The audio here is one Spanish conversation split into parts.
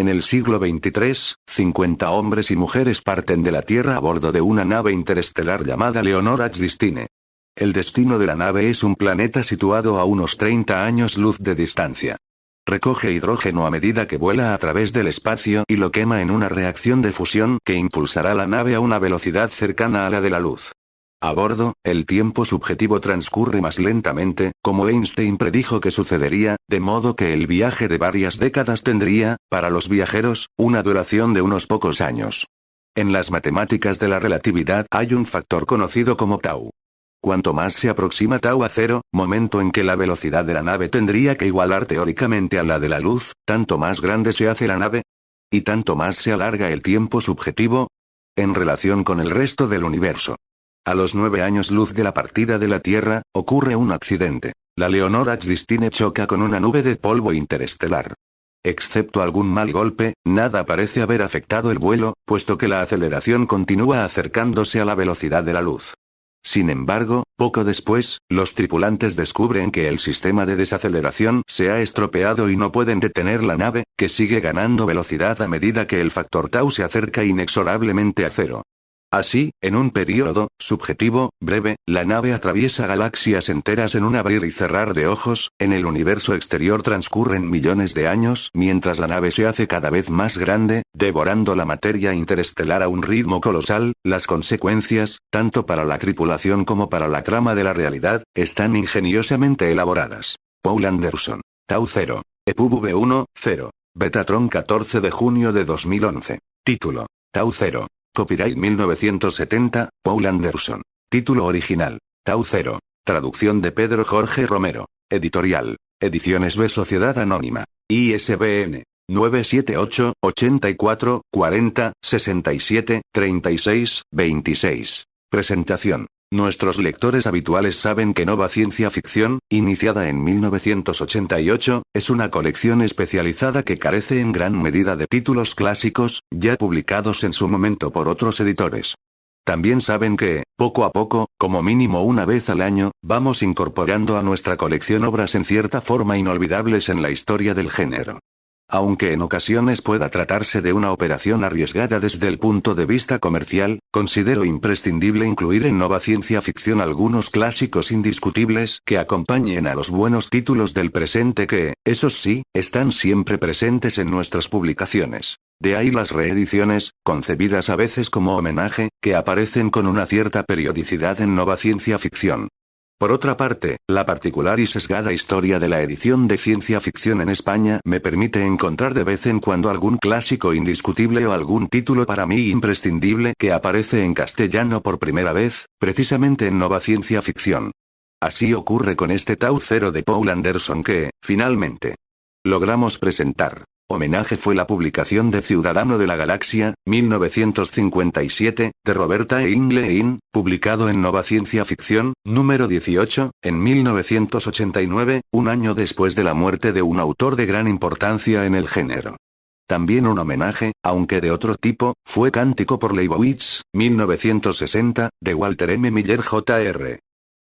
En el siglo XXIII, 50 hombres y mujeres parten de la Tierra a bordo de una nave interestelar llamada Leonora Destine. El destino de la nave es un planeta situado a unos 30 años luz de distancia. Recoge hidrógeno a medida que vuela a través del espacio y lo quema en una reacción de fusión que impulsará la nave a una velocidad cercana a la de la luz. A bordo, el tiempo subjetivo transcurre más lentamente, como Einstein predijo que sucedería, de modo que el viaje de varias décadas tendría, para los viajeros, una duración de unos pocos años. En las matemáticas de la relatividad hay un factor conocido como tau. Cuanto más se aproxima tau a cero, momento en que la velocidad de la nave tendría que igualar teóricamente a la de la luz, tanto más grande se hace la nave, y tanto más se alarga el tiempo subjetivo, en relación con el resto del universo. A los 9 años luz de la partida de la Tierra, ocurre un accidente. La Leonora Destine choca con una nube de polvo interestelar. Excepto algún mal golpe, nada parece haber afectado el vuelo, puesto que la aceleración continúa acercándose a la velocidad de la luz. Sin embargo, poco después, los tripulantes descubren que el sistema de desaceleración se ha estropeado y no pueden detener la nave, que sigue ganando velocidad a medida que el factor tau se acerca inexorablemente a cero. Así, en un período subjetivo breve, la nave atraviesa galaxias enteras en un abrir y cerrar de ojos. En el universo exterior transcurren millones de años mientras la nave se hace cada vez más grande, devorando la materia interestelar a un ritmo colosal. Las consecuencias, tanto para la tripulación como para la trama de la realidad, están ingeniosamente elaboradas. Poul Anderson. Tau 0. EPUB V1, 0. Betatron 14 de junio de 2011. Título. Tau 0. Copyright 1970, Poul Anderson. Título original. Tau 0. Traducción de Pedro Jorge Romero. Editorial. Ediciones B Sociedad Anónima. ISBN. 978, 84, 40, 67, 36, 26. Presentación. Nuestros lectores habituales saben que Nova Ciencia Ficción, iniciada en 1988, es una colección especializada que carece en gran medida de títulos clásicos, ya publicados en su momento por otros editores. También saben que, poco a poco, como mínimo una vez al año, vamos incorporando a nuestra colección obras en cierta forma inolvidables en la historia del género. Aunque en ocasiones pueda tratarse de una operación arriesgada desde el punto de vista comercial, considero imprescindible incluir en Nova Ciencia Ficción algunos clásicos indiscutibles que acompañen a los buenos títulos del presente que, esos sí, están siempre presentes en nuestras publicaciones. De ahí las reediciones, concebidas a veces como homenaje, que aparecen con una cierta periodicidad en Nova Ciencia Ficción. Por otra parte, la particular y sesgada historia de la edición de ciencia ficción en España me permite encontrar de vez en cuando algún clásico indiscutible o algún título para mí imprescindible que aparece en castellano por primera vez, precisamente en Nova Ciencia Ficción. Así ocurre con este Tau 0 de Poul Anderson que, finalmente, logramos presentar. Homenaje fue la publicación de Ciudadano de la Galaxia, 1957, de Roberta E. Inglein, publicado en Nova Ciencia Ficción, número 18, en 1989, un año después de la muerte de un autor de gran importancia en el género. También un homenaje, aunque de otro tipo, fue Cántico por Leibowitz, 1960, de Walter M. Miller Jr.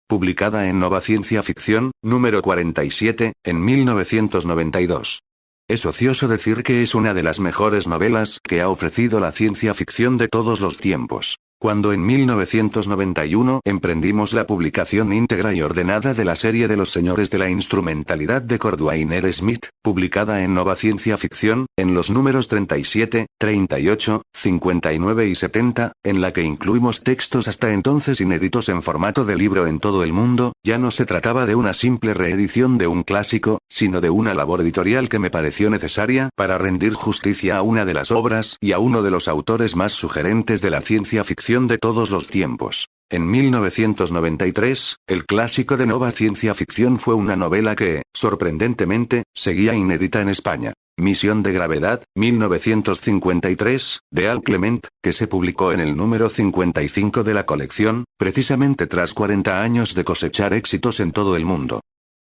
Publicada en Nova Ciencia Ficción, número 47, en 1992. Es ocioso decir que es una de las mejores novelas que ha ofrecido la ciencia ficción de todos los tiempos. Cuando en 1991 emprendimos la publicación íntegra y ordenada de la serie de los Señores de la Instrumentalidad de Cordwainer Smith, publicada en Nova Ciencia Ficción, en los números 37, 38, 59 y 70, en la que incluimos textos hasta entonces inéditos en formato de libro en todo el mundo, ya no se trataba de una simple reedición de un clásico, sino de una labor editorial que me pareció necesaria para rendir justicia a una de las obras y a uno de los autores más sugerentes de la ciencia ficción de todos los tiempos. En 1993, el clásico de Nova Ciencia Ficción fue una novela que, sorprendentemente, seguía inédita en España. Misión de Gravedad, 1953, de Al Clement, que se publicó en el número 55 de la colección, precisamente tras 40 años de cosechar éxitos en todo el mundo.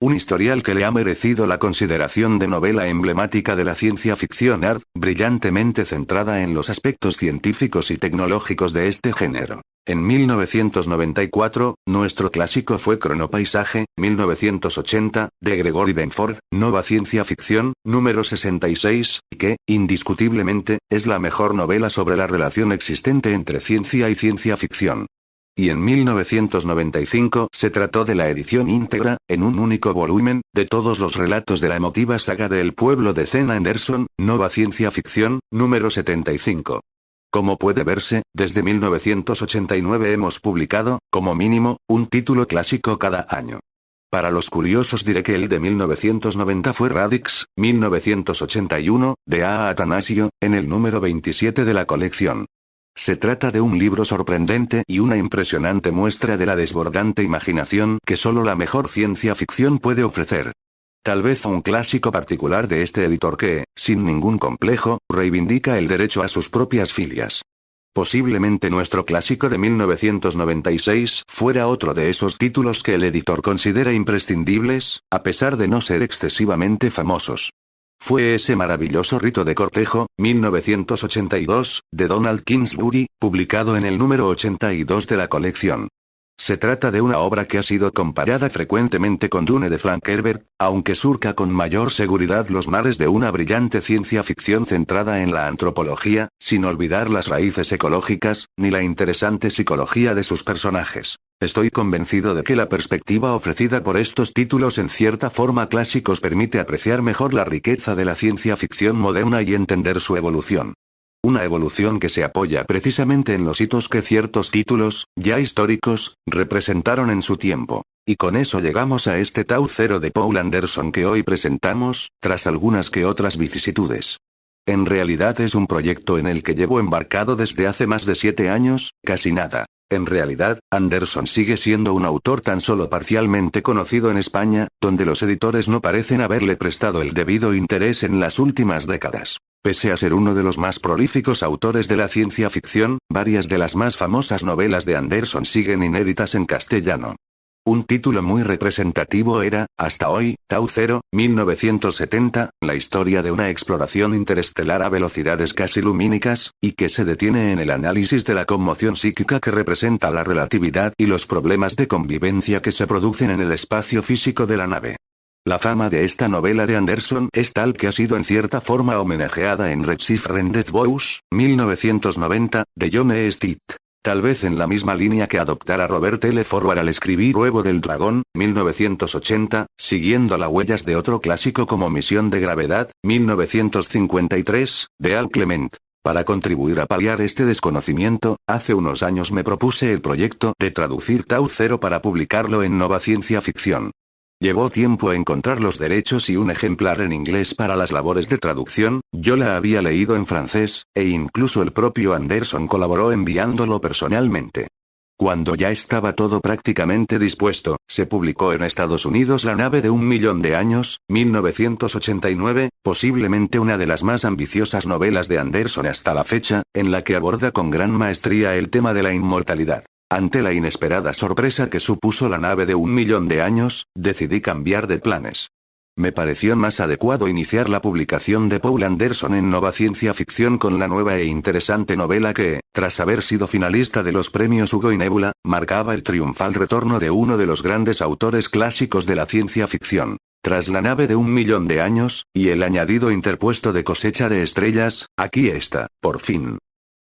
Un historial que le ha merecido la consideración de novela emblemática de la ciencia ficción art, brillantemente centrada en los aspectos científicos y tecnológicos de este género. En 1994, nuestro clásico fue Cronopaisaje, 1980, de Gregory Benford, Nova Ciencia Ficción, número 66, que, indiscutiblemente, es la mejor novela sobre la relación existente entre ciencia y ciencia ficción. Y en 1995 se trató de la edición íntegra, en un único volumen, de todos los relatos de la emotiva saga de El pueblo de Zen Anderson, Nova Ciencia Ficción, número 75. Como puede verse, desde 1989 hemos publicado, como mínimo, un título clásico cada año. Para los curiosos diré que el de 1990 fue Radix, 1981, de A. Atanasio, en el número 27 de la colección. Se trata de un libro sorprendente y una impresionante muestra de la desbordante imaginación que solo la mejor ciencia ficción puede ofrecer. Tal vez un clásico particular de este editor que, sin ningún complejo, reivindica el derecho a sus propias filias. Posiblemente nuestro clásico de 1996 fuera otro de esos títulos que el editor considera imprescindibles, a pesar de no ser excesivamente famosos. Fue ese maravilloso Rito de cortejo, 1982, de Donald Kingsbury, publicado en el número 82 de la colección. Se trata de una obra que ha sido comparada frecuentemente con Dune de Frank Herbert, aunque surca con mayor seguridad los mares de una brillante ciencia ficción centrada en la antropología, sin olvidar las raíces ecológicas, ni la interesante psicología de sus personajes. Estoy convencido de que la perspectiva ofrecida por estos títulos en cierta forma clásicos permite apreciar mejor la riqueza de la ciencia ficción moderna y entender su evolución. Una evolución que se apoya precisamente en los hitos que ciertos títulos, ya históricos, representaron en su tiempo. Y con eso llegamos a este Tau Cero de Poul Anderson que hoy presentamos, tras algunas que otras vicisitudes. En realidad es un proyecto en el que llevo embarcado desde hace más de 7 años, casi nada. En realidad, Anderson sigue siendo un autor tan solo parcialmente conocido en España, donde los editores no parecen haberle prestado el debido interés en las últimas décadas. Pese a ser uno de los más prolíficos autores de la ciencia ficción, varias de las más famosas novelas de Anderson siguen inéditas en castellano. Un título muy representativo era, hasta hoy, Tau Cero, 1970, la historia de una exploración interestelar a velocidades casi lumínicas, y que se detiene en el análisis de la conmoción psíquica que representa la relatividad y los problemas de convivencia que se producen en el espacio físico de la nave. La fama de esta novela de Anderson es tal que ha sido en cierta forma homenajeada en Redshift Rendezvous Books, 1990, de John E. Stitt. Tal vez en la misma línea que adoptara Robert L. Forward al escribir Huevo del Dragón, 1980, siguiendo las huellas de otro clásico como Misión de Gravedad, 1953, de Al Clement. Para contribuir a paliar este desconocimiento, hace unos años me propuse el proyecto de traducir Tau Cero para publicarlo en Nova Ciencia Ficción. Llevó tiempo encontrar los derechos y un ejemplar en inglés para las labores de traducción, yo la había leído en francés, e incluso el propio Anderson colaboró enviándolo personalmente. Cuando ya estaba todo prácticamente dispuesto, se publicó en Estados Unidos La nave de 1.000.000 de años, 1989, posiblemente una de las más ambiciosas novelas de Anderson hasta la fecha, en la que aborda con gran maestría el tema de la inmortalidad. Ante la inesperada sorpresa que supuso La nave de 1.000.000 de años, decidí cambiar de planes. Me pareció más adecuado iniciar la publicación de Poul Anderson en Nova Ciencia Ficción con la nueva e interesante novela que, tras haber sido finalista de los premios Hugo y Nebula, marcaba el triunfal retorno de uno de los grandes autores clásicos de la ciencia ficción. Tras La nave de 1.000.000 de años, y el añadido interpuesto de Cosecha de estrellas, aquí está, por fin.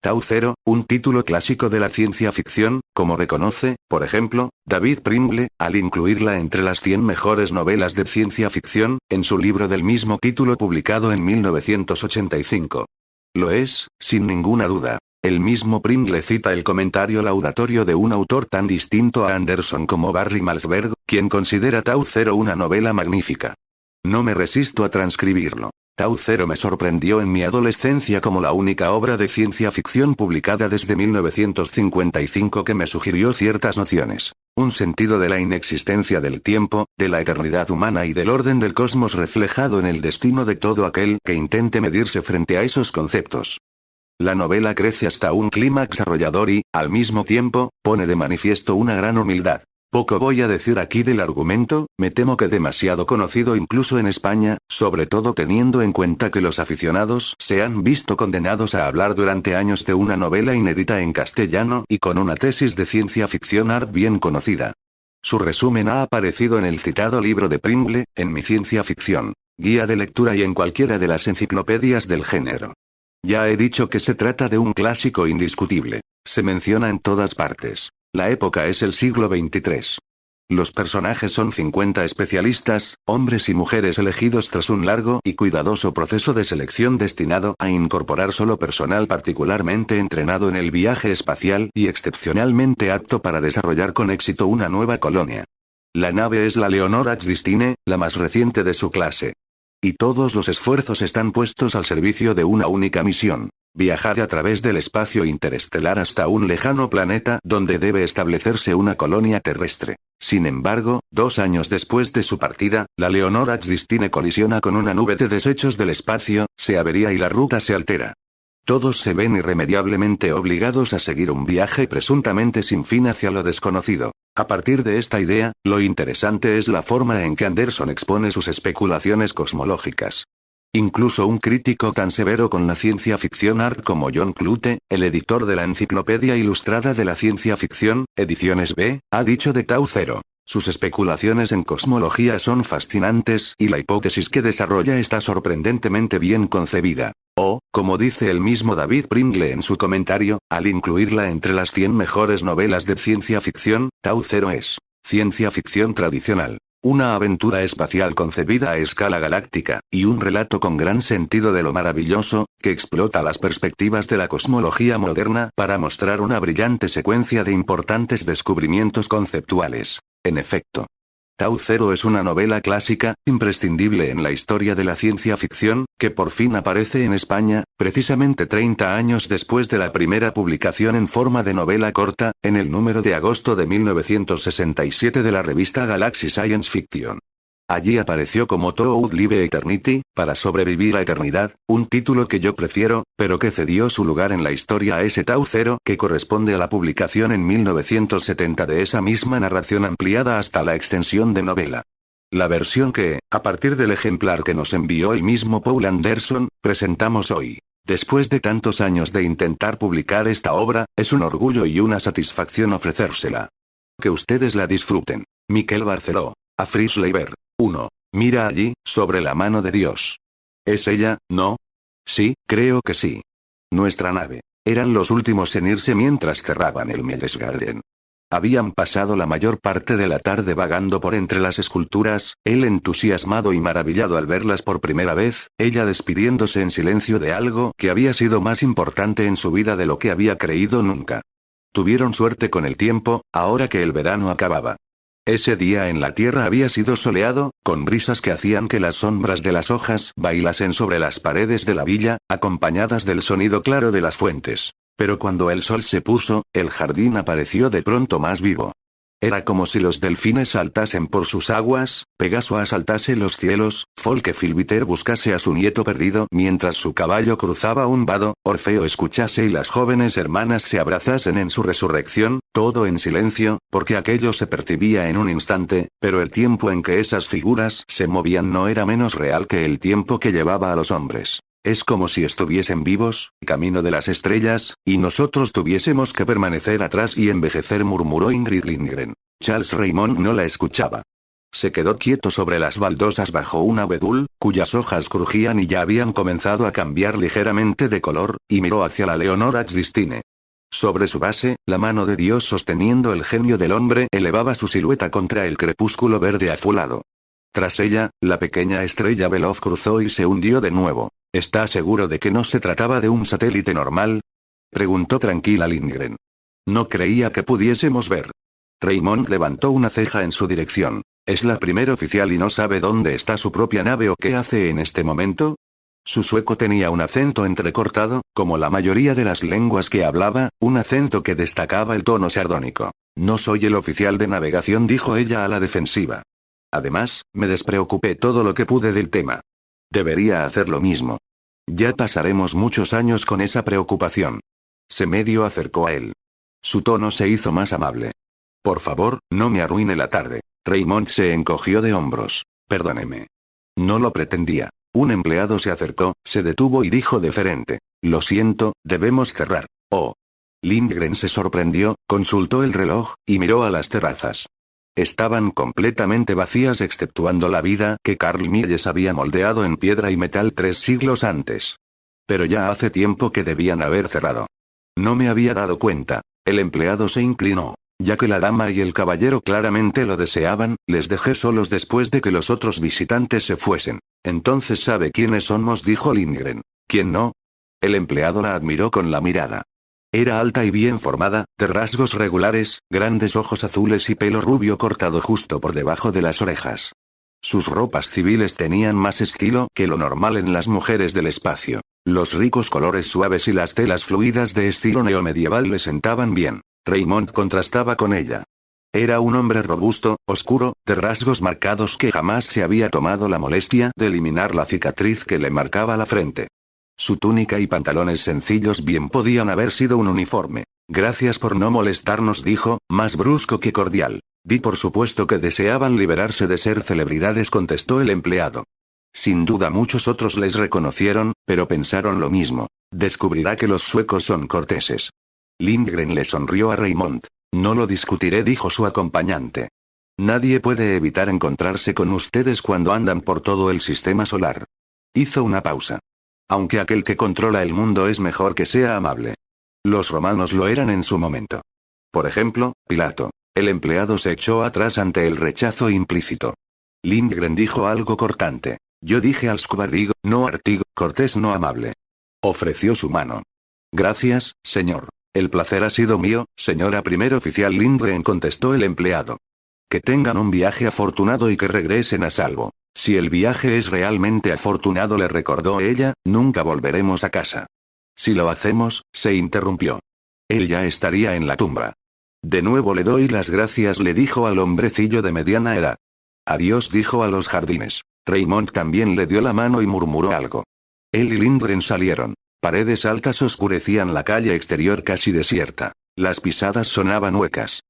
Tau Cero, un título clásico de la ciencia ficción, como reconoce, por ejemplo, David Pringle, al incluirla entre las 100 mejores novelas de ciencia ficción, en su libro del mismo título publicado en 1985. Lo es, sin ninguna duda. El mismo Pringle cita el comentario laudatorio de un autor tan distinto a Anderson como Barry Malzberg, quien considera Tau Cero una novela magnífica. No me resisto a transcribirlo. Tau Cero me sorprendió en mi adolescencia como la única obra de ciencia ficción publicada desde 1955 que me sugirió ciertas nociones. Un sentido de la inexistencia del tiempo, de la eternidad humana y del orden del cosmos reflejado en el destino de todo aquel que intente medirse frente a esos conceptos. La novela crece hasta un clímax arrollador y, al mismo tiempo, pone de manifiesto una gran humildad. Poco voy a decir aquí del argumento, me temo que demasiado conocido incluso en España, sobre todo teniendo en cuenta que los aficionados se han visto condenados a hablar durante años de una novela inédita en castellano y con una tesis de ciencia ficción art bien conocida. Su resumen ha aparecido en el citado libro de Pringle, en Mi Ciencia Ficción, guía de lectura y en cualquiera de las enciclopedias del género. Ya he dicho que se trata de un clásico indiscutible. Se menciona en todas partes. La época es el siglo XXIII. Los personajes son 50 especialistas, hombres y mujeres elegidos tras un largo y cuidadoso proceso de selección destinado a incorporar solo personal particularmente entrenado en el viaje espacial y excepcionalmente apto para desarrollar con éxito una nueva colonia. La nave es la Leonor H. Destine, la más reciente de su clase. Y todos los esfuerzos están puestos al servicio de una única misión: viajar a través del espacio interestelar hasta un lejano planeta donde debe establecerse una colonia terrestre. Sin embargo, 2 años después de su partida, la Leonor H. Destine colisiona con una nube de desechos del espacio, se avería y la ruta se altera. Todos se ven irremediablemente obligados a seguir un viaje presuntamente sin fin hacia lo desconocido. A partir de esta idea, lo interesante es la forma en que Anderson expone sus especulaciones cosmológicas. Incluso un crítico tan severo con la ciencia ficción art como John Clute, el editor de la Enciclopedia Ilustrada de la Ciencia Ficción, Ediciones B, ha dicho de Tau Cero: sus especulaciones en cosmología son fascinantes y la hipótesis que desarrolla está sorprendentemente bien concebida. O, como dice el mismo David Pringle en su comentario, al incluirla entre las 100 mejores novelas de ciencia ficción, Tau Cero es ciencia ficción tradicional. Una aventura espacial concebida a escala galáctica, y un relato con gran sentido de lo maravilloso, que explota las perspectivas de la cosmología moderna para mostrar una brillante secuencia de importantes descubrimientos conceptuales. En efecto, Tau Cero es una novela clásica, imprescindible en la historia de la ciencia ficción, que por fin aparece en España, precisamente 30 años después de la primera publicación en forma de novela corta, en el número de agosto de 1967 de la revista Galaxy Science Fiction. Allí apareció como To Outlive Eternity, para sobrevivir a eternidad, un título que yo prefiero, pero que cedió su lugar en la historia a ese Tau Cero que corresponde a la publicación en 1970 de esa misma narración ampliada hasta la extensión de novela. La versión que, a partir del ejemplar que nos envió el mismo Poul Anderson, presentamos hoy. Después de tantos años de intentar publicar esta obra, es un orgullo y una satisfacción ofrecérsela. Que ustedes la disfruten. Miquel Barceló. A Fritz Leiber. 1. Mira allí, sobre la mano de Dios. ¿Es ella, no? Sí, creo que sí. Nuestra nave. Eran los últimos en irse mientras cerraban el Garden. Habían pasado la mayor parte de la tarde vagando por entre las esculturas, él entusiasmado y maravillado al verlas por primera vez, ella despidiéndose en silencio de algo que había sido más importante en su vida de lo que había creído nunca. Tuvieron suerte con el tiempo, ahora que el verano acababa. Ese día en la Tierra había sido soleado, con brisas que hacían que las sombras de las hojas bailasen sobre las paredes de la villa, acompañadas del sonido claro de las fuentes. Pero cuando el sol se puso, el jardín apareció de pronto más vivo. Era como si los delfines saltasen por sus aguas, Pegaso asaltase los cielos, Folkefilbiter buscase a su nieto perdido mientras su caballo cruzaba un vado, Orfeo escuchase y las jóvenes hermanas se abrazasen en su resurrección, todo en silencio, porque aquello se percibía en un instante, pero el tiempo en que esas figuras se movían no era menos real que el tiempo que llevaba a los hombres. Es como si estuviesen vivos, camino de las estrellas, y nosotros tuviésemos que permanecer atrás y envejecer, murmuró Ingrid Lindgren. Charles Raymond no la escuchaba. Se quedó quieto sobre las baldosas bajo un abedul, cuyas hojas crujían y ya habían comenzado a cambiar ligeramente de color, y miró hacia la Leonor H. Destine. Sobre su base, la mano de Dios sosteniendo el genio del hombre elevaba su silueta contra el crepúsculo verde azulado. Tras ella, la pequeña estrella veloz cruzó y se hundió de nuevo. ¿Está seguro de que no se trataba de un satélite normal?, preguntó tranquila Lindgren. No creía que pudiésemos ver. Raymond levantó una ceja en su dirección. ¿Es la primer oficial y no sabe dónde está su propia nave o qué hace en este momento? Su sueco tenía un acento entrecortado, como la mayoría de las lenguas que hablaba, un acento que destacaba el tono sardónico. No soy el oficial de navegación, dijo ella a la defensiva. Además, me despreocupé todo lo que pude del tema. Debería hacer lo mismo. Ya pasaremos muchos años con esa preocupación. Se medio acercó a él. Su tono se hizo más amable. Por favor, no me arruine la tarde. Raymond se encogió de hombros. Perdóneme. No lo pretendía. Un empleado se acercó, se detuvo y dijo deferente. Lo siento, debemos cerrar. Oh. Lindgren se sorprendió, consultó el reloj, y miró a las terrazas. Estaban completamente vacías exceptuando la vida que Carl Mies había moldeado en piedra y metal 3 siglos antes. Pero ya hace tiempo que debían haber cerrado. No me había dado cuenta. El empleado se inclinó. Ya que la dama y el caballero claramente lo deseaban, les dejé solos después de que los otros visitantes se fuesen. Entonces sabe quiénes somos, dijo Lindgren. ¿Quién no? El empleado la admiró con la mirada. Era alta y bien formada, de rasgos regulares, grandes ojos azules y pelo rubio cortado justo por debajo de las orejas. Sus ropas civiles tenían más estilo que lo normal en las mujeres del espacio. Los ricos colores suaves y las telas fluidas de estilo neomedieval le sentaban bien. Raymond contrastaba con ella. Era un hombre robusto, oscuro, de rasgos marcados que jamás se había tomado la molestia de eliminar la cicatriz que le marcaba la frente. Su túnica y pantalones sencillos bien podían haber sido un uniforme. Gracias por no molestarnos, dijo, más brusco que cordial. Di por supuesto que deseaban liberarse de ser celebridades, contestó el empleado. Sin duda muchos otros les reconocieron, pero pensaron lo mismo. Descubrirá que los suecos son corteses. Lindgren le sonrió a Raymond. No lo discutiré, dijo su acompañante. Nadie puede evitar encontrarse con ustedes cuando andan por todo el sistema solar. Hizo una pausa. Aunque aquel que controla el mundo es mejor que sea amable. Los romanos lo eran en su momento. Por ejemplo, Pilato. El empleado se echó atrás ante el rechazo implícito. Lindgren dijo algo cortante. Yo dije al Scubardigo, no Artigo, cortés no amable. Ofreció su mano. Gracias, señor. El placer ha sido mío, señora primer oficial Lindgren, contestó el empleado. Que tengan un viaje afortunado y que regresen a salvo. Si el viaje es realmente afortunado, le recordó ella, nunca volveremos a casa. Si lo hacemos, se interrumpió. Él ya estaría en la tumba. De nuevo le doy las gracias, le dijo al hombrecillo de mediana edad. Adiós, dijo a los jardines. Raymond también le dio la mano y murmuró algo. Él y Lindgren salieron. Paredes altas oscurecían la calle exterior casi desierta. Las pisadas sonaban huecas.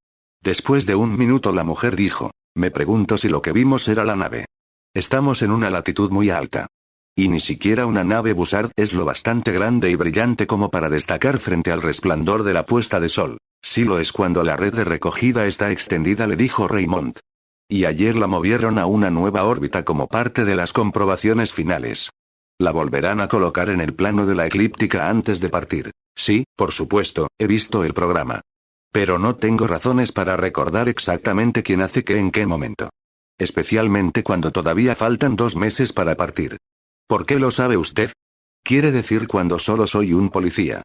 Después de un minuto la mujer dijo, me pregunto si lo que vimos era la nave. Estamos en una latitud muy alta. Y ni siquiera una nave Bussard es lo bastante grande y brillante como para destacar frente al resplandor de la puesta de sol. Sí lo es cuando la red de recogida está extendida, le dijo Raymond. Y ayer la movieron a una nueva órbita como parte de las comprobaciones finales. La volverán a colocar en el plano de la eclíptica antes de partir. Sí, por supuesto, he visto el programa. Pero no tengo razones para recordar exactamente quién hace qué en qué momento. Especialmente cuando todavía faltan 2 meses para partir. ¿Por qué lo sabe usted? Quiere decir cuando solo soy un policía.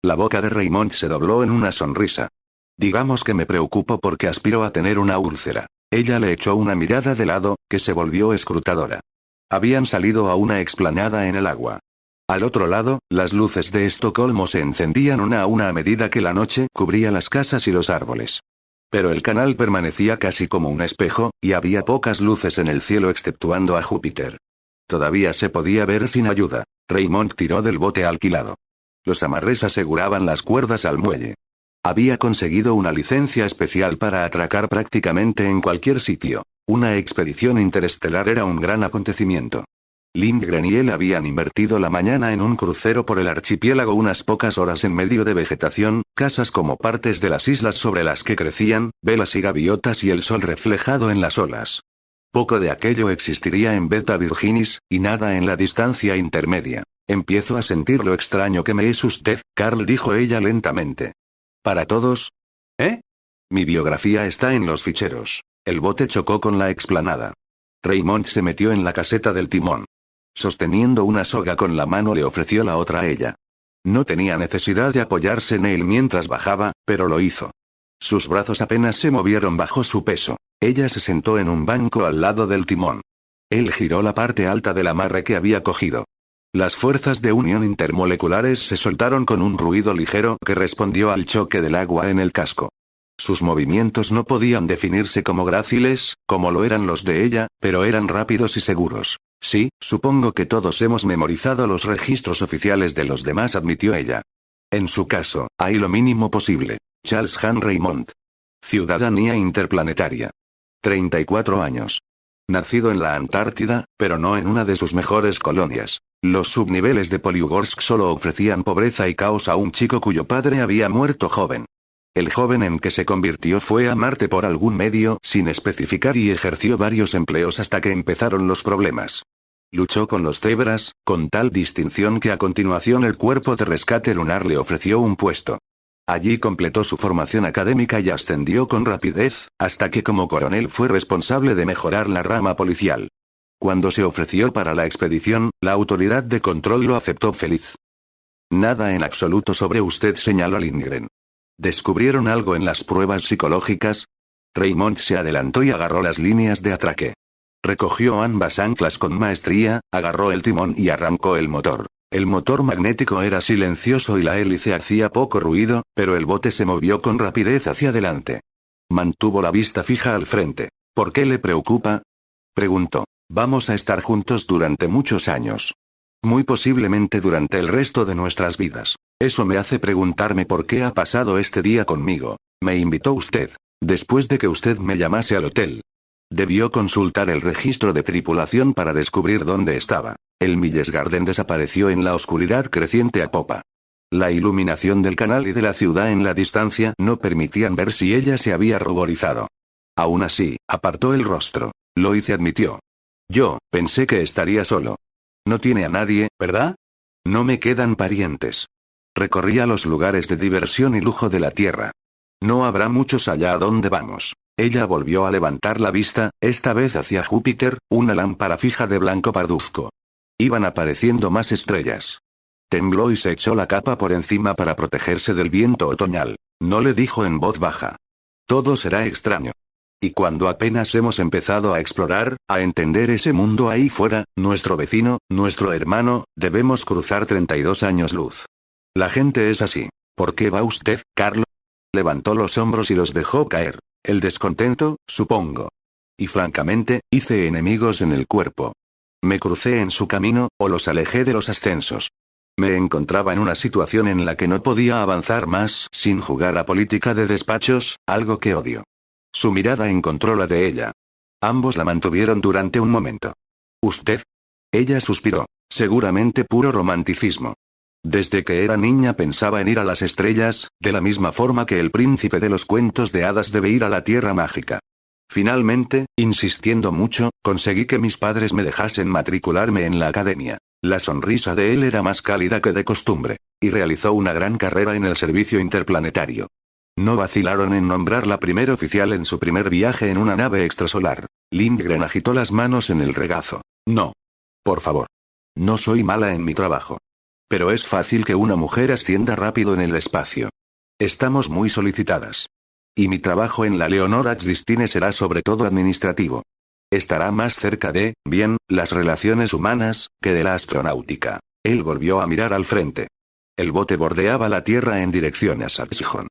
La boca de Raymond se dobló en una sonrisa. Digamos que me preocupo porque aspiro a tener una úlcera. Ella le echó una mirada de lado, que se volvió escrutadora. Habían salido a una explanada en el agua. Al otro lado, las luces de Estocolmo se encendían una a una a medida que la noche cubría las casas y los árboles. Pero el canal permanecía casi como un espejo, y había pocas luces en el cielo exceptuando a Júpiter. Todavía se podía ver sin ayuda. Raymond tiró del bote alquilado. Los amarres aseguraban las cuerdas al muelle. Había conseguido una licencia especial para atracar prácticamente en cualquier sitio. Una expedición interestelar era un gran acontecimiento. Lindgren y él habían invertido la mañana en un crucero por el archipiélago, unas pocas horas en medio de vegetación, casas como partes de las islas sobre las que crecían, velas y gaviotas y el sol reflejado en las olas. Poco de aquello existiría en Beta Virginis, y nada en la distancia intermedia. Empiezo a sentir lo extraño que me es usted, Carl, dijo ella lentamente. ¿Para todos? ¿Eh? Mi biografía está en los ficheros. El bote chocó con la explanada. Raymond se metió en la caseta del timón. Sosteniendo una soga con la mano le ofreció la otra a ella. No tenía necesidad de apoyarse en él mientras bajaba, pero lo hizo. Sus brazos apenas se movieron bajo su peso. Ella se sentó en un banco al lado del timón. Él giró la parte alta del amarre que había cogido. Las fuerzas de unión intermoleculares se soltaron con un ruido ligero que respondió al choque del agua en el casco. Sus movimientos no podían definirse como gráciles, como lo eran los de ella, pero eran rápidos y seguros. Sí, supongo que todos hemos memorizado los registros oficiales de los demás, admitió ella. En su caso, hay lo mínimo posible. Charles Han Raymond. Ciudadanía interplanetaria. 34 años. Nacido en la Antártida, pero no en una de sus mejores colonias. Los subniveles de Polyugorsk solo ofrecían pobreza y caos a un chico cuyo padre había muerto joven. El joven en que se convirtió fue a Marte por algún medio sin especificar y ejerció varios empleos hasta que empezaron los problemas. Luchó con los Zebras, con tal distinción que a continuación el Cuerpo de Rescate Lunar le ofreció un puesto. Allí completó su formación académica y ascendió con rapidez, hasta que como coronel fue responsable de mejorar la rama policial. Cuando se ofreció para la expedición, la autoridad de control lo aceptó feliz. Nada en absoluto sobre usted, señaló Lindgren. ¿Descubrieron algo en las pruebas psicológicas? Raymond se adelantó y agarró las líneas de atraque. Recogió ambas anclas con maestría, agarró el timón y arrancó el motor. El motor magnético era silencioso y la hélice hacía poco ruido, pero el bote se movió con rapidez hacia adelante. Mantuvo la vista fija al frente. ¿Por qué le preocupa?, preguntó. Vamos a estar juntos durante muchos años. Muy posiblemente durante el resto de nuestras vidas. Eso me hace preguntarme por qué ha pasado este día conmigo. Me invitó usted, después de que usted me llamase al hotel. Debió consultar el registro de tripulación para descubrir dónde estaba. El Milles Garden desapareció en la oscuridad creciente a popa. La iluminación del canal y de la ciudad en la distancia no permitían ver si ella se había ruborizado. Aún así, apartó el rostro. Lois admitió. Yo pensé que estaría solo. No tiene a nadie, ¿verdad? No me quedan parientes. Recorría los lugares de diversión y lujo de la Tierra. No habrá muchos allá a donde vamos. Ella volvió a levantar la vista, esta vez hacia Júpiter, una lámpara fija de blanco parduzco. Iban apareciendo más estrellas. Tembló y se echó la capa por encima para protegerse del viento otoñal. No le dijo en voz baja. Todo será extraño. Y cuando apenas hemos empezado a explorar, a entender ese mundo ahí fuera, nuestro vecino, nuestro hermano, debemos cruzar 32 años luz. La gente es así. ¿Por qué va usted, Carlo? Levantó los hombros y los dejó caer. El descontento, supongo. Y francamente, hice enemigos en el cuerpo. Me crucé en su camino, o los alejé de los ascensos. Me encontraba en una situación en la que no podía avanzar más sin jugar a política de despachos, algo que odio. Su mirada encontró la de ella. Ambos la mantuvieron durante un momento. ¿Usted? Ella suspiró. Seguramente puro romanticismo. Desde que era niña pensaba en ir a las estrellas, de la misma forma que el príncipe de los cuentos de hadas debe ir a la tierra mágica. Finalmente, insistiendo mucho, conseguí que mis padres me dejasen matricularme en la academia. La sonrisa de él era más cálida que de costumbre. Y realizó una gran carrera en el servicio interplanetario. No vacilaron en nombrarla primer oficial en su primer viaje en una nave extrasolar. Lindgren agitó las manos en el regazo. No. Por favor. No soy mala en mi trabajo. Pero es fácil que una mujer ascienda rápido en el espacio. Estamos muy solicitadas. Y mi trabajo en la Leonora X-Distine será sobre todo administrativo. Estará más cerca de, bien, las relaciones humanas, que de la astronáutica. Él volvió a mirar al frente. El bote bordeaba la Tierra en dirección a Saxon.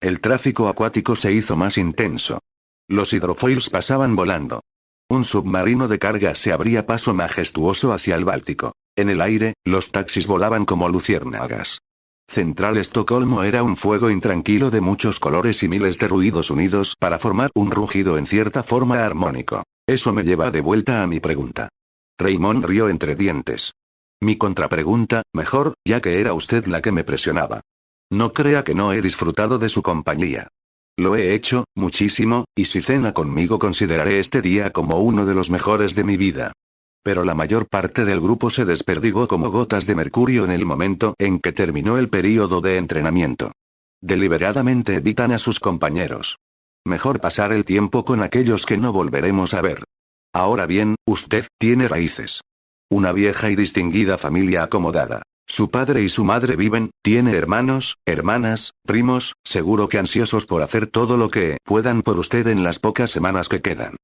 El tráfico acuático se hizo más intenso. Los hidrofoils pasaban volando. Un submarino de carga se abría paso majestuoso hacia el Báltico. En el aire, los taxis volaban como luciérnagas. Central Estocolmo era un fuego intranquilo de muchos colores y miles de ruidos unidos para formar un rugido en cierta forma armónico. Eso me lleva de vuelta a mi pregunta. Raymond rió entre dientes. Mi contrapregunta, mejor, ya que era usted la que me presionaba. No crea que no he disfrutado de su compañía. Lo he hecho, muchísimo, y si cena conmigo consideraré este día como uno de los mejores de mi vida. Pero la mayor parte del grupo se desperdigó como gotas de mercurio en el momento en que terminó el período de entrenamiento. Deliberadamente evitan a sus compañeros. Mejor pasar el tiempo con aquellos que no volveremos a ver. Ahora bien, usted tiene raíces. Una vieja y distinguida familia acomodada. Su padre y su madre viven, tiene hermanos, hermanas, primos, seguro que ansiosos por hacer todo lo que puedan por usted en las pocas semanas que quedan.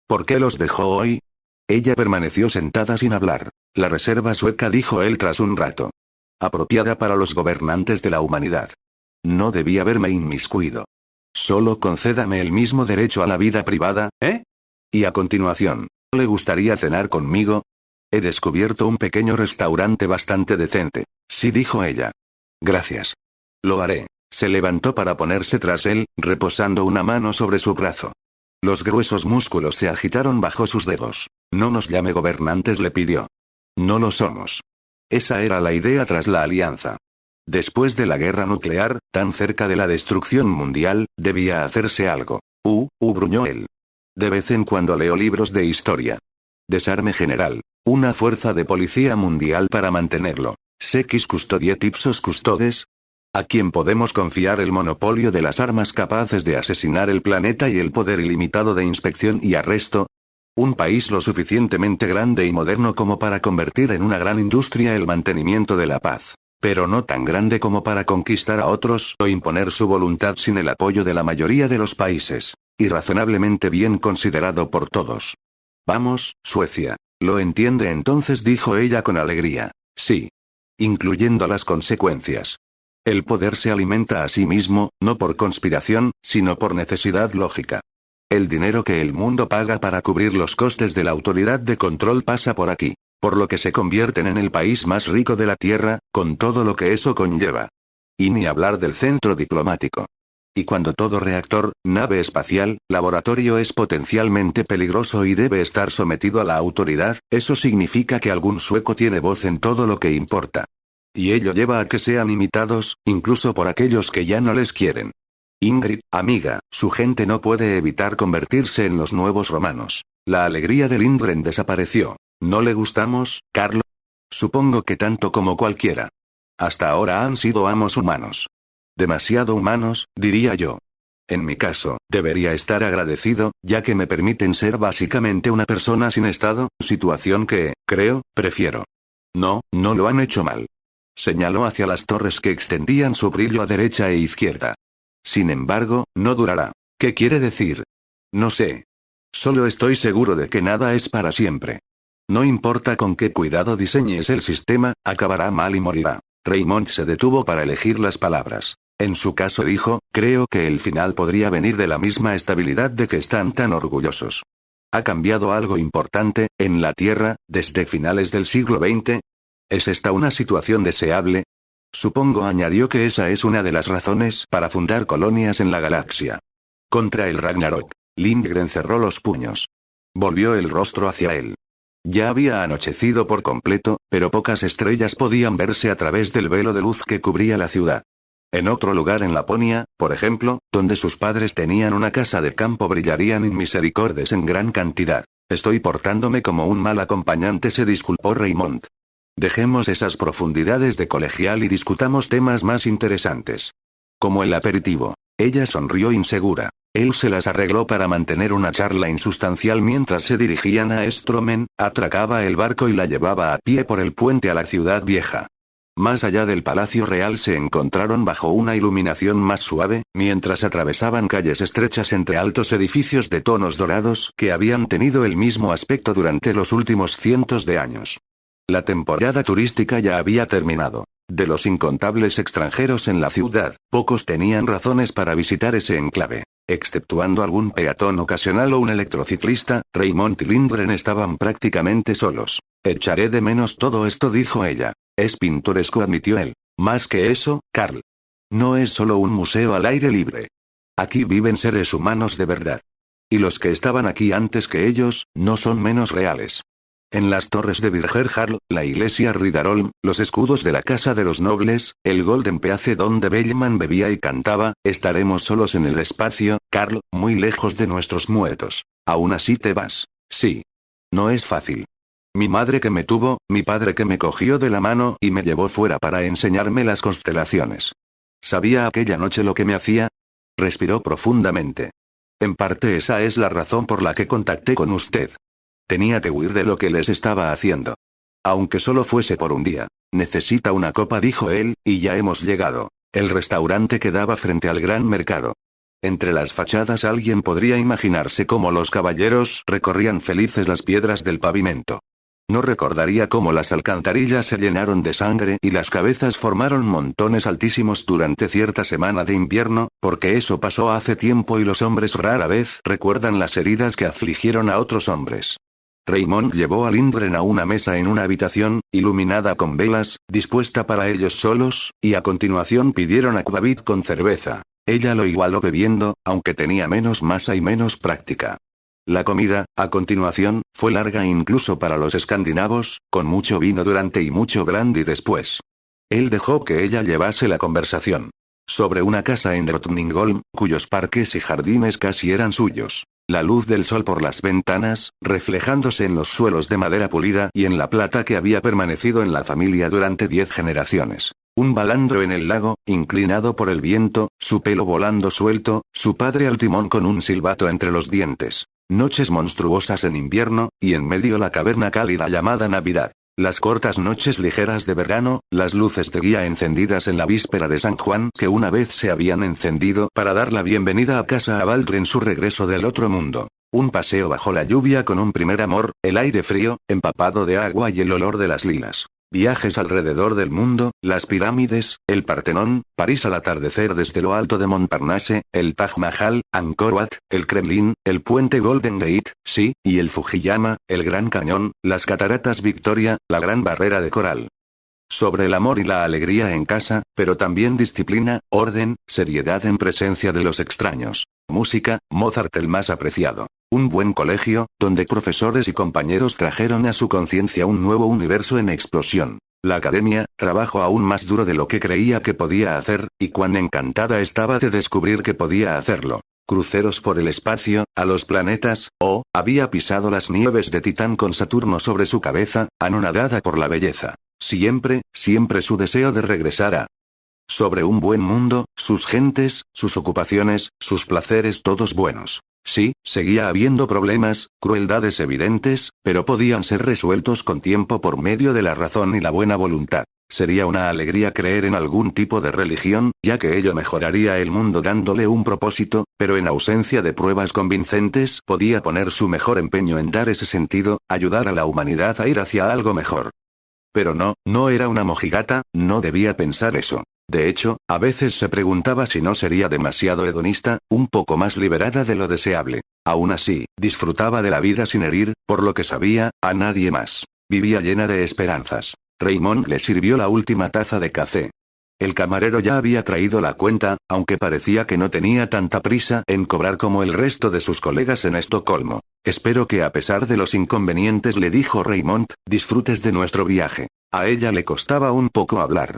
¿Por qué los dejó hoy? Ella permaneció sentada sin hablar. La reserva sueca, dijo él tras un rato. Apropiada para los gobernantes de la humanidad. No debí haberme inmiscuido. Solo concédame el mismo derecho a la vida privada, ¿eh? Y a continuación, ¿le gustaría cenar conmigo? He descubierto un pequeño restaurante bastante decente. Sí, dijo ella. Gracias. Lo haré. Se levantó para ponerse tras él, reposando una mano sobre su brazo. Los gruesos músculos se agitaron bajo sus dedos. No nos llame gobernantes, le pidió. No lo somos. Esa era la idea tras la alianza. Después de la guerra nuclear, tan cerca de la destrucción mundial, debía hacerse algo. Gruñó él. De vez en cuando leo libros de historia. Desarme general. Una fuerza de policía mundial para mantenerlo. Sequis custodiet ipsos custodes. ¿A quién podemos confiar el monopolio de las armas capaces de asesinar el planeta y el poder ilimitado de inspección y arresto? Un país lo suficientemente grande y moderno como para convertir en una gran industria el mantenimiento de la paz. Pero no tan grande como para conquistar a otros o imponer su voluntad sin el apoyo de la mayoría de los países. Y razonablemente bien considerado por todos. Vamos, Suecia. ¿Lo entiende entonces?, dijo ella con alegría. Sí. Incluyendo las consecuencias. El poder se alimenta a sí mismo, no por conspiración, sino por necesidad lógica. El dinero que el mundo paga para cubrir los costes de la autoridad de control pasa por aquí, por lo que se convierten en el país más rico de la Tierra, con todo lo que eso conlleva. Y ni hablar del centro diplomático. Y cuando todo reactor, nave espacial, laboratorio es potencialmente peligroso y debe estar sometido a la autoridad, eso significa que algún sueco tiene voz en todo lo que importa. Y ello lleva a que sean imitados, incluso por aquellos que ya no les quieren. Ingrid, amiga, su gente no puede evitar convertirse en los nuevos romanos. La alegría de Lindgren desapareció. ¿No le gustamos, Carlo? Supongo que tanto como cualquiera. Hasta ahora han sido amos humanos. Demasiado humanos, diría yo. En mi caso, debería estar agradecido, ya que me permiten ser básicamente una persona sin estado, situación que, creo, prefiero. No lo han hecho mal. Señaló hacia las torres que extendían su brillo a derecha e izquierda. Sin embargo, no durará. ¿Qué quiere decir? No sé. Solo estoy seguro de que nada es para siempre. No importa con qué cuidado diseñes el sistema, acabará mal y morirá. Raymond se detuvo para elegir las palabras. En su caso dijo, creo que el final podría venir de la misma estabilidad de que están tan orgullosos. ¿Ha cambiado algo importante, en la Tierra, desde finales del siglo XX? ¿Es esta una situación deseable? Supongo, añadió, que esa es una de las razones para fundar colonias en la galaxia. Contra el Ragnarok. Lindgren cerró los puños. Volvió el rostro hacia él. Ya había anochecido por completo, pero pocas estrellas podían verse a través del velo de luz que cubría la ciudad. En otro lugar en Laponia, por ejemplo, donde sus padres tenían una casa de campo, brillarían inmisericordes en gran cantidad. Estoy portándome como un mal acompañante, se disculpó Raymond. Dejemos esas profundidades de colegial y discutamos temas más interesantes. Como el aperitivo. Ella sonrió insegura. Él se las arregló para mantener una charla insustancial mientras se dirigían a Stromen, atracaba el barco y la llevaba a pie por el puente a la ciudad vieja. Más allá del Palacio Real se encontraron bajo una iluminación más suave, mientras atravesaban calles estrechas entre altos edificios de tonos dorados que habían tenido el mismo aspecto durante los últimos cientos de años. La temporada turística ya había terminado. De los incontables extranjeros en la ciudad, pocos tenían razones para visitar ese enclave. Exceptuando algún peatón ocasional o un electrociclista, Raymond y Lindgren estaban prácticamente solos. Echaré de menos todo esto, dijo ella. Es pintoresco, admitió él. Más que eso, Carl. No es solo un museo al aire libre. Aquí viven seres humanos de verdad. Y los que estaban aquí antes que ellos, no son menos reales. En las torres de Birger-Jarl, la iglesia Riddarholm, los escudos de la Casa de los Nobles, el Golden Peace donde Bellman bebía y cantaba, estaremos solos en el espacio, Carl, muy lejos de nuestros muertos. Aún así te vas. Sí. No es fácil. Mi madre que me tuvo, mi padre que me cogió de la mano y me llevó fuera para enseñarme las constelaciones. ¿Sabía aquella noche lo que me hacía? Respiró profundamente. En parte esa es la razón por la que contacté con usted. Tenía que huir de lo que les estaba haciendo. Aunque solo fuese por un día. Necesita una copa, dijo él, y ya hemos llegado. El restaurante quedaba frente al gran mercado. Entre las fachadas alguien podría imaginarse cómo los caballeros recorrían felices las piedras del pavimento. No recordaría cómo las alcantarillas se llenaron de sangre y las cabezas formaron montones altísimos durante cierta semana de invierno, porque eso pasó hace tiempo y los hombres rara vez recuerdan las heridas que afligieron a otros hombres. Raymond llevó a Lindgren a una mesa en una habitación, iluminada con velas, dispuesta para ellos solos, y a continuación pidieron aquavit con cerveza. Ella lo igualó bebiendo, aunque tenía menos masa y menos práctica. La comida, a continuación, fue larga incluso para los escandinavos, con mucho vino durante y mucho brandy después. Él dejó que ella llevase la conversación. Sobre una casa en Drottningholm, cuyos parques y jardines casi eran suyos. La luz del sol por las ventanas, reflejándose en los suelos de madera pulida y en la plata que había permanecido en la familia durante 10 generaciones. Un balandro en el lago, inclinado por el viento, su pelo volando suelto, su padre al timón con un silbato entre los dientes. Noches monstruosas en invierno, y en medio la caverna cálida llamada Navidad. Las cortas noches ligeras de verano, las luces de guía encendidas en la víspera de San Juan que una vez se habían encendido para dar la bienvenida a casa a Baldur en su regreso del otro mundo. Un paseo bajo la lluvia con un primer amor, el aire frío, empapado de agua y el olor de las lilas. Viajes alrededor del mundo, las pirámides, el Partenón, París al atardecer desde lo alto de Montparnasse, el Taj Mahal, Angkor Wat, el Kremlin, el puente Golden Gate, sí, y el Fujiyama, el Gran Cañón, las cataratas Victoria, la Gran Barrera de Coral. Sobre el amor y la alegría en casa, pero también disciplina, orden, seriedad en presencia de los extraños. Música, Mozart el más apreciado. Un buen colegio, donde profesores y compañeros trajeron a su conciencia un nuevo universo en explosión. La academia, trabajo aún más duro de lo que creía que podía hacer, y cuán encantada estaba de descubrir que podía hacerlo. Cruceros por el espacio, a los planetas, había pisado las nieves de Titán con Saturno sobre su cabeza, anonadada por la belleza. Siempre, siempre su deseo de regresar a sobre un buen mundo, sus gentes, sus ocupaciones, sus placeres todos buenos. Sí, seguía habiendo problemas, crueldades evidentes, pero podían ser resueltos con tiempo por medio de la razón y la buena voluntad. Sería una alegría creer en algún tipo de religión, ya que ello mejoraría el mundo dándole un propósito, pero en ausencia de pruebas convincentes podía poner su mejor empeño en dar ese sentido, ayudar a la humanidad a ir hacia algo mejor. Pero no era una mojigata, no debía pensar eso. De hecho, a veces se preguntaba si no sería demasiado hedonista, un poco más liberada de lo deseable. Aún así, disfrutaba de la vida sin herir, por lo que sabía, a nadie más. Vivía llena de esperanzas. Raymond le sirvió la última taza de café. El camarero ya había traído la cuenta, aunque parecía que no tenía tanta prisa en cobrar como el resto de sus colegas en Estocolmo. Espero que a pesar de los inconvenientes, le dijo Raymond, disfrutes de nuestro viaje. A ella le costaba un poco hablar.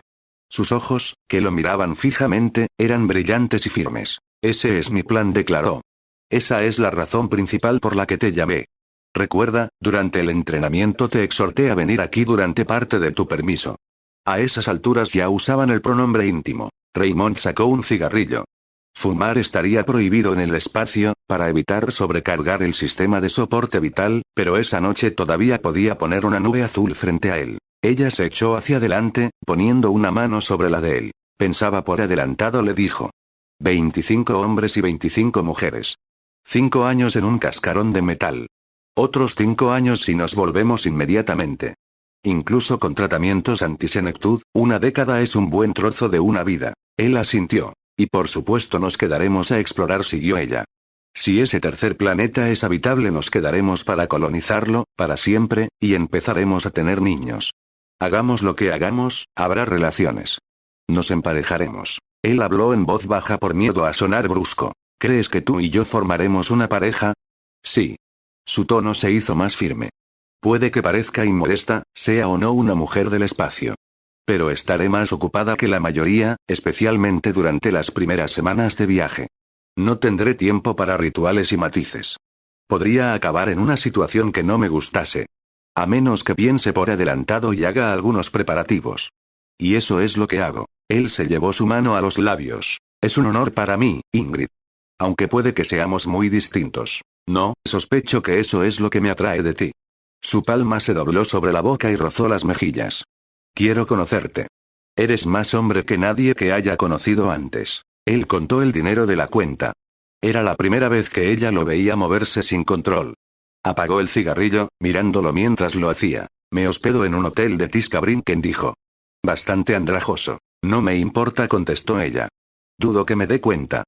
Sus ojos, que lo miraban fijamente, eran brillantes y firmes. Ese es mi plan, declaró. Esa es la razón principal por la que te llamé. Recuerda, durante el entrenamiento te exhorté a venir aquí durante parte de tu permiso. A esas alturas ya usaban el pronombre íntimo. Raymond sacó un cigarrillo. Fumar estaría prohibido en el espacio, para evitar sobrecargar el sistema de soporte vital, pero esa noche todavía podía poner una nube azul frente a él. Ella se echó hacia adelante, poniendo una mano sobre la de él. Pensaba por adelantado, le dijo. 25 hombres y 25 mujeres. 5 años en un cascarón de metal. Otros 5 años si nos volvemos inmediatamente. Incluso con tratamientos antisenectud, una década es un buen trozo de una vida. Él asintió. Y por supuesto nos quedaremos a explorar, siguió ella. Si ese tercer planeta es habitable, nos quedaremos para colonizarlo, para siempre, y empezaremos a tener niños. Hagamos lo que hagamos, habrá relaciones. Nos emparejaremos. Él habló en voz baja por miedo a sonar brusco. ¿Crees que tú y yo formaremos una pareja? Sí. Su tono se hizo más firme. Puede que parezca inmodesta, sea o no una mujer del espacio. Pero estaré más ocupada que la mayoría, especialmente durante las primeras semanas de viaje. No tendré tiempo para rituales y matices. Podría acabar en una situación que no me gustase. A menos que piense por adelantado y haga algunos preparativos. Y eso es lo que hago. Él se llevó su mano a los labios. Es un honor para mí, Ingrid. Aunque puede que seamos muy distintos. No, sospecho que eso es lo que me atrae de ti. Su palma se dobló sobre la boca y rozó las mejillas. Quiero conocerte. Eres más hombre que nadie que haya conocido antes. Él contó el dinero de la cuenta. Era la primera vez que ella lo veía moverse sin control. Apagó el cigarrillo, mirándolo mientras lo hacía. Me hospedo en un hotel de Tiscabrinken, dijo. Bastante andrajoso. No me importa, contestó ella. Dudo que me dé cuenta.